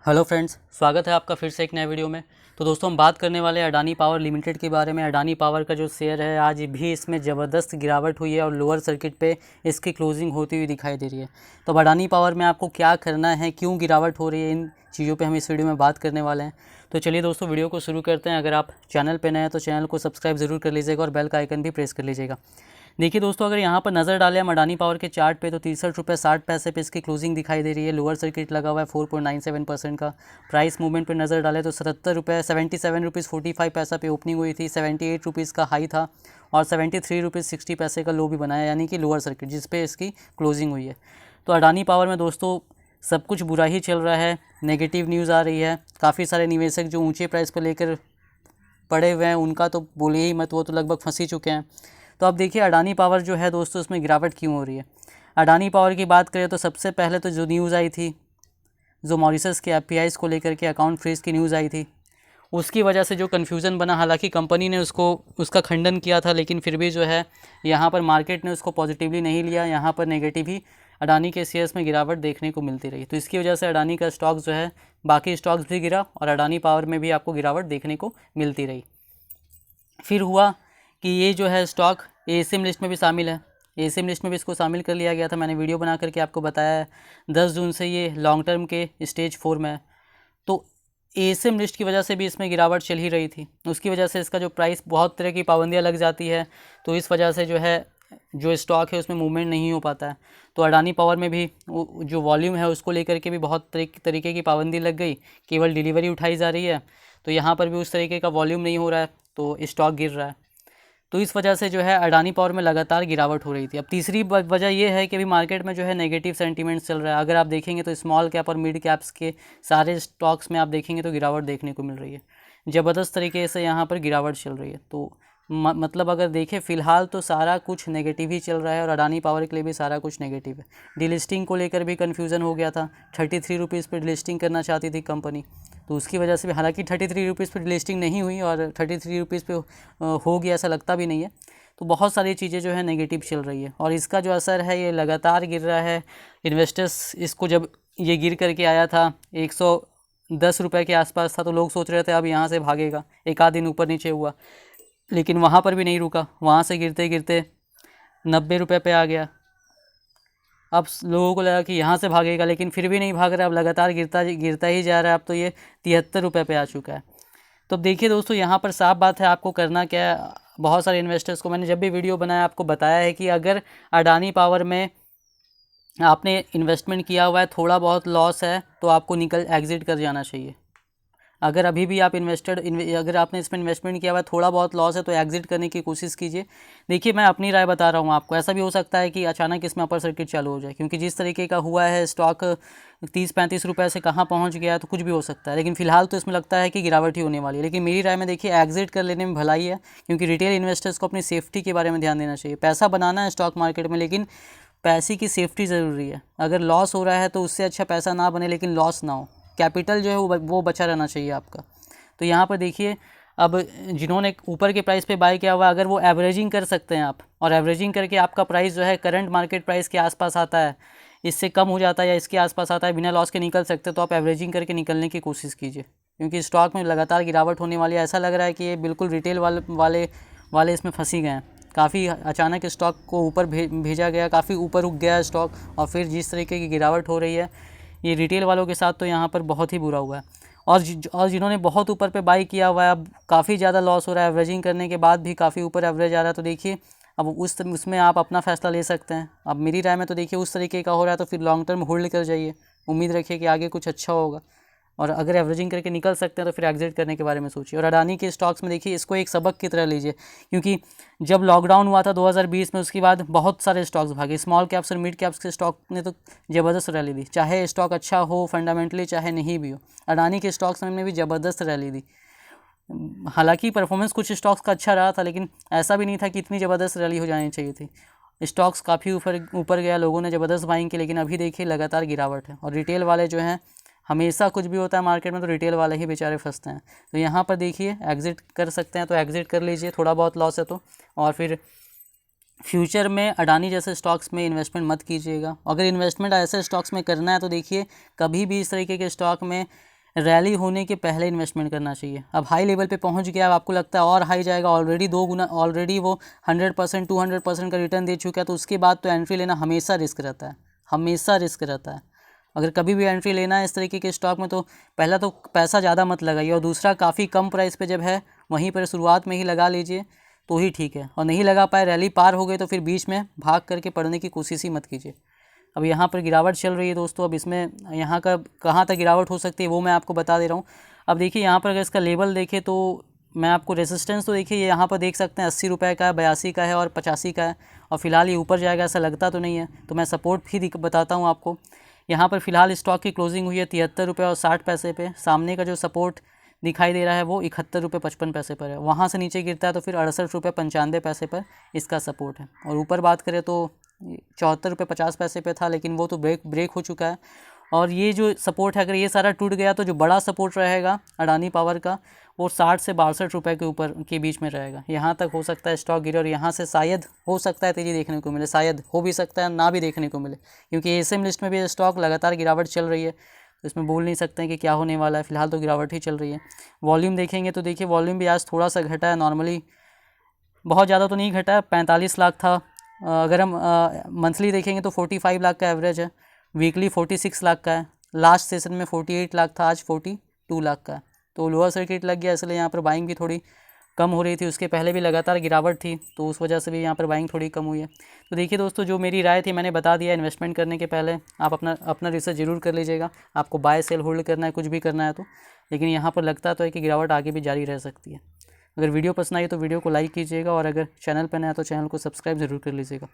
Hello friends, स्वागत है आपका फिर से एक नए वीडियो में। तो दोस्तों हम बात करने वाले हैं अडानी पावर लिमिटेड के बारे में। अडानी पावर का जो शेयर है आज भी इसमें ज़बरदस्त गिरावट हुई है और लोअर सर्किट पे इसकी क्लोजिंग होती हुई दिखाई दे रही है। तो अब अडानी पावर में आपको क्या करना है, क्यों गिरावट हो रही है, इन चीज़ों पे हम इस वीडियो में बात करने वाले हैं। तो चलिए दोस्तों वीडियो को शुरू करते हैं। अगर आप चैनल पर नए हैं तो चैनल को सब्सक्राइब ज़रूर कर लीजिएगा और बेल का आइकन भी प्रेस कर लीजिएगा। देखिए दोस्तों, अगर यहाँ पर नज़र डालें हम अडानी पावर के चार्ट पे तो 63 रुपये 60 पैसे पे इसकी क्लोजिंग दिखाई दे रही है। लोअर सर्किट लगा हुआ है 4.97% का। प्राइस मूवमेंट पे नज़र डालें तो 77 रुपये 77 रुपीज़ 45 पैसा पे ओपनिंग हुई थी। 78 रुपीज़ का हाई था और 73 रुपीज़ 60 पैसे का लो भी बनाया, यानी कि लोअर सर्किट जिस पे इसकी क्लोजिंग हुई है। तो अडानी पावर में दोस्तों सब कुछ बुरा ही चल रहा है, नेगेटिव न्यूज़ आ रही है। काफ़ी सारे निवेशक जो ऊँचे प्राइस पर लेकर पड़े हुए हैं उनका तो बोलिए ही मत, वो तो लगभग फंस ही चुके हैं। तो अब देखिए अडानी पावर जो है दोस्तों, इसमें गिरावट क्यों हो रही है। अडानी पावर की बात करें तो सबसे पहले तो जो न्यूज़ आई थी, जो मॉरिशस के एफपीआईज़ को लेकर के अकाउंट फ्रीज की न्यूज़ आई थी, उसकी वजह से जो कन्फ्यूज़न बना। हालांकि कंपनी ने उसका खंडन किया था, लेकिन फिर भी जो है यहाँ पर मार्केट ने उसको पॉजिटिवली नहीं लिया। यहाँ पर नेगेटिव ही अडानी के शेयर्स में गिरावट देखने को मिलती रही। तो इसकी वजह से अडानी का स्टॉक जो है, बाकी स्टॉक्स भी गिरा और अडानी पावर में भी आपको गिरावट देखने को मिलती रही। फिर हुआ कि ये जो है स्टॉक एएसएम लिस्ट में भी शामिल है। एएसएम लिस्ट में भी इसको शामिल कर लिया गया था। मैंने वीडियो बना करके आपको बताया है 10 जून से ये लॉन्ग टर्म के स्टेज 4 में है। तो एएसएम लिस्ट की वजह से भी इसमें गिरावट चल ही रही थी। उसकी वजह से इसका जो प्राइस, बहुत तरह की पाबंदियां लग जाती है, तो इस वजह से जो है जो स्टॉक है उसमें मूवमेंट नहीं हो पाता है। तो अडानी पावर में भी जो वॉल्यूम है उसको लेकर के भी बहुत तरीके की पाबंदी लग गई। केवल डिलीवरी उठाई जा रही है, तो यहाँ पर भी उस तरीके का वॉल्यूम नहीं हो रहा है, तो स्टॉक गिर रहा है। तो इस वजह से जो है अडानी पावर में लगातार गिरावट हो रही थी। अब तीसरी वजह ये है कि अभी मार्केट में जो है नेगेटिव सेंटीमेंट्स चल रहा है। अगर आप देखेंगे तो स्मॉल कैप और मिड कैप्स के सारे स्टॉक्स में आप देखेंगे तो गिरावट देखने को मिल रही है। ज़बरदस्त तरीके से यहाँ पर गिरावट चल रही है। तो मतलब अगर देखें फ़िलहाल तो सारा कुछ नेगेटिव ही चल रहा है और अडानी पावर के लिए भी सारा कुछ नेगेटिव है। डिलिस्टिंग को लेकर भी कन्फ्यूज़न हो गया था। 33 रुपीज़ पर डिलिस्टिंग करना चाहती थी कंपनी, तो उसकी वजह से भी, हालांकि 33 रुपीज़ पर डिलिस्टिंग नहीं हुई और 33 रुपीज़ पे हो गया ऐसा लगता भी नहीं है। तो बहुत सारी चीज़ें जो है नेगेटिव चल रही है और इसका जो असर है ये लगातार गिर रहा है। इन्वेस्टर्स इसको, जब ये गिर करके आया था 110 रुपये के आसपास था, तो लोग सोच रहे थे अब यहाँ से भागेगा। एक आध दिन ऊपर नीचे हुआ, लेकिन वहाँ पर भी नहीं रुका। वहाँ से गिरते गिरते 90 रुपये पे आ गया। अब लोगों को लगा कि यहाँ से भागेगा, लेकिन फिर भी नहीं भाग रहा। अब लगातार गिरता ही जा रहा है। अब तो ये 73 रुपये पे आ चुका है। तो देखिए दोस्तों, यहाँ पर साफ बात है, आपको करना क्या है। बहुत सारे इन्वेस्टर्स को मैंने जब भी वीडियो बनाया आपको बताया है कि अगर अडानी पावर में आपने इन्वेस्टमेंट किया हुआ है, थोड़ा बहुत लॉस है, तो आपको एग्ज़िट कर जाना चाहिए। अगर अभी भी आप अगर आपने इसमें इन्वेस्टमेंट किया हुआ है, थोड़ा बहुत लॉस है, तो एग्जिट करने की कोशिश कीजिए। देखिए मैं अपनी राय बता रहा हूँ आपको। ऐसा भी हो सकता है कि अचानक इसमें अपर सर्किट चालू हो जाए, क्योंकि जिस तरीके का हुआ है स्टॉक 30-35 रुपये से कहाँ पहुँच गया है, तो कुछ भी हो सकता है। लेकिन फिलहाल तो इसमें लगता है कि गिरावट ही होने वाली है। लेकिन मेरी राय में देखिए एग्जिट कर लेने में भलाई है, क्योंकि रिटेल इन्वेस्टर्स को अपनी सेफ्टी के बारे में ध्यान देना चाहिए। पैसा बनाना है स्टॉक मार्केट में, लेकिन पैसे की सेफ्टी ज़रूरी है। अगर लॉस हो रहा है तो उससे अच्छा पैसा ना बने, लेकिन लॉस ना हो। कैपिटल जो है वो बचा रहना चाहिए आपका। तो यहाँ पर देखिए, अब जिन्होंने ऊपर के प्राइस पे बाय किया हुआ, अगर वो एवरेजिंग कर सकते हैं आप, और एवरेजिंग करके आपका प्राइस जो है करंट मार्केट प्राइस के आसपास आता है, इससे कम हो जाता है या इसके आसपास आता है, बिना लॉस के निकल सकते, तो आप एवरेजिंग करके निकलने की कोशिश कीजिए। क्योंकि स्टॉक में लगातार गिरावट होने वाली है। ऐसा लग रहा है कि ये बिल्कुल रिटेल वाले इसमें फंसी गए हैं। काफ़ी अचानक स्टॉक को ऊपर भेजा गया, काफ़ी ऊपर रुक गया स्टॉक, और फिर जिस तरीके की गिरावट हो रही है, ये रिटेल वालों के साथ तो यहाँ पर बहुत ही बुरा हुआ है। और जिन्होंने बहुत ऊपर पे बाई किया हुआ है, अब काफ़ी ज़्यादा लॉस हो रहा है। एवरेजिंग करने के बाद भी काफ़ी ऊपर एवरेज आ रहा है। तो देखिए अब उसमें आप अपना फ़ैसला ले सकते हैं। अब मेरी राय में तो देखिए उस तरीके का हो रहा है, तो फिर लॉन्ग टर्म होल्ड कर जाइए। उम्मीद रखिए कि आगे कुछ अच्छा होगा, और अगर एवरेजिंग करके निकल सकते हैं तो फिर एग्जिट करने के बारे में सोचिए। और अडानी के स्टॉक्स में देखिए, इसको एक सबक की तरह लीजिए, क्योंकि जब लॉकडाउन हुआ था 2020 में, उसके बाद बहुत सारे स्टॉक्स भागे। स्मॉल कैप्स और मिड कैप्स के स्टॉक ने तो ज़बरदस्त रैली दी, चाहे स्टॉक अच्छा हो फंडामेंटली, चाहे नहीं भी हो। अडानी के स्टॉक्स ने भी ज़बरदस्त रैली दी। हालांकि परफॉर्मेंस कुछ स्टॉक्स का अच्छा रहा था, लेकिन ऐसा भी नहीं था कि इतनी ज़बरदस्त रैली हो जानी चाहिए थी। स्टॉक्स काफ़ी ऊपर गया, लोगों ने ज़बरदस्त बाइंग की, लेकिन अभी देखिए लगातार गिरावट है। और रिटेल वाले जो हैं, हमेशा कुछ भी होता है मार्केट में तो रिटेल वाले ही बेचारे फंसते हैं। तो यहाँ पर देखिए एग्जिट कर सकते हैं तो एग्जिट कर लीजिए, थोड़ा बहुत लॉस है तो। और फिर फ्यूचर में अडानी जैसे स्टॉक्स में इन्वेस्टमेंट मत कीजिएगा। अगर इन्वेस्टमेंट ऐसे स्टॉक्स में करना है तो देखिए, कभी भी इस तरीके के स्टॉक में रैली होने के पहले इन्वेस्टमेंट करना चाहिए। अब हाई लेवल पे पहुंच गया, अब आपको लगता है और हाई जाएगा, ऑलरेडी 2 गुना, ऑलरेडी वो 100% 200% का रिटर्न दे चुका है, तो उसके बाद तो एंट्री लेना हमेशा रिस्क रहता है, हमेशा रिस्क रहता है। अगर कभी भी एंट्री लेना है इस तरीके के स्टॉक में तो पहला तो पैसा ज़्यादा मत लगाइए, और दूसरा काफ़ी कम प्राइस पे जब है वहीं पर शुरुआत में ही लगा लीजिए तो ही ठीक है। और नहीं लगा पाए, रैली पार हो गई तो फिर बीच में भाग करके पढ़ने की कोशिश ही मत कीजिए। अब यहाँ पर गिरावट चल रही है दोस्तों, अब इसमें यहाँ का कहाँ तक गिरावट हो सकती है वो मैं आपको बता दे रहा हूँ। अब देखिए यहाँ पर अगर इसका लेवल देखें तो मैं आपको रेजिस्टेंस तो देखिए यहाँ पर देख सकते हैं 80 रुपये का है, 82 का है और 85 का है, और फिलहाल ये ऊपर जाएगा ऐसा लगता तो नहीं है। तो मैं सपोर्ट भी बताता हूँ आपको। यहाँ पर फिलहाल स्टॉक की क्लोजिंग हुई है 73 रुपये और 60 पैसे पे। सामने का जो सपोर्ट दिखाई दे रहा है वो 71 रुपये 55 पैसे पर है। वहाँ से नीचे गिरता है तो फिर 68 रुपये 95 पैसे पर इसका सपोर्ट है। और ऊपर बात करें तो 74 रुपये 50 पैसे पे था, लेकिन वो तो ब्रेक हो चुका है। और ये जो सपोर्ट है, अगर ये सारा टूट गया तो जो बड़ा सपोर्ट रहेगा अडानी पावर का वो 60 से 62 रुपये के ऊपर के बीच में रहेगा। यहाँ तक हो सकता है स्टॉक गिरे, और यहाँ से शायद हो सकता है तेज़ी देखने को मिले, शायद हो भी सकता है ना भी देखने को मिले, क्योंकि एसएम लिस्ट में भी स्टॉक लगातार गिरावट चल रही है, तो इसमें बोल नहीं सकते हैं कि क्या होने वाला है। फिलहाल तो गिरावट ही चल रही है। वॉल्यूम देखेंगे तो देखिए वॉल्यूम भी आज थोड़ा सा घटा है, नॉर्मली बहुत ज़्यादा तो नहीं घटा है, 45 लाख था। अगर हम मंथली देखेंगे तो 45 लाख का एवरेज है, वीकली 46 लाख का है, लास्ट सेशन में 48 लाख था, आज 42 लाख का है। तो लोअर सर्किट लग गया, इसलिए यहाँ पर बाइंग भी थोड़ी कम हो रही थी। उसके पहले भी लगातार गिरावट थी, तो उस वजह से भी यहाँ पर बाइंग थोड़ी कम हुई है। तो देखिए दोस्तों, जो मेरी राय थी मैंने बता दिया। इन्वेस्टमेंट करने के पहले आप अपना रिसर्च जरूर कर लीजिएगा, आपको बाय सेल होल्ड करना है, कुछ भी करना है तो। लेकिन यहाँ पर लगता तो है कि गिरावट आगे भी जारी रह सकती है। अगर वीडियो पसंद आई तो वीडियो को लाइक कीजिएगा, और अगर चैनल पर नया तो चैनल को सब्सक्राइब ज़रूर कर लीजिएगा।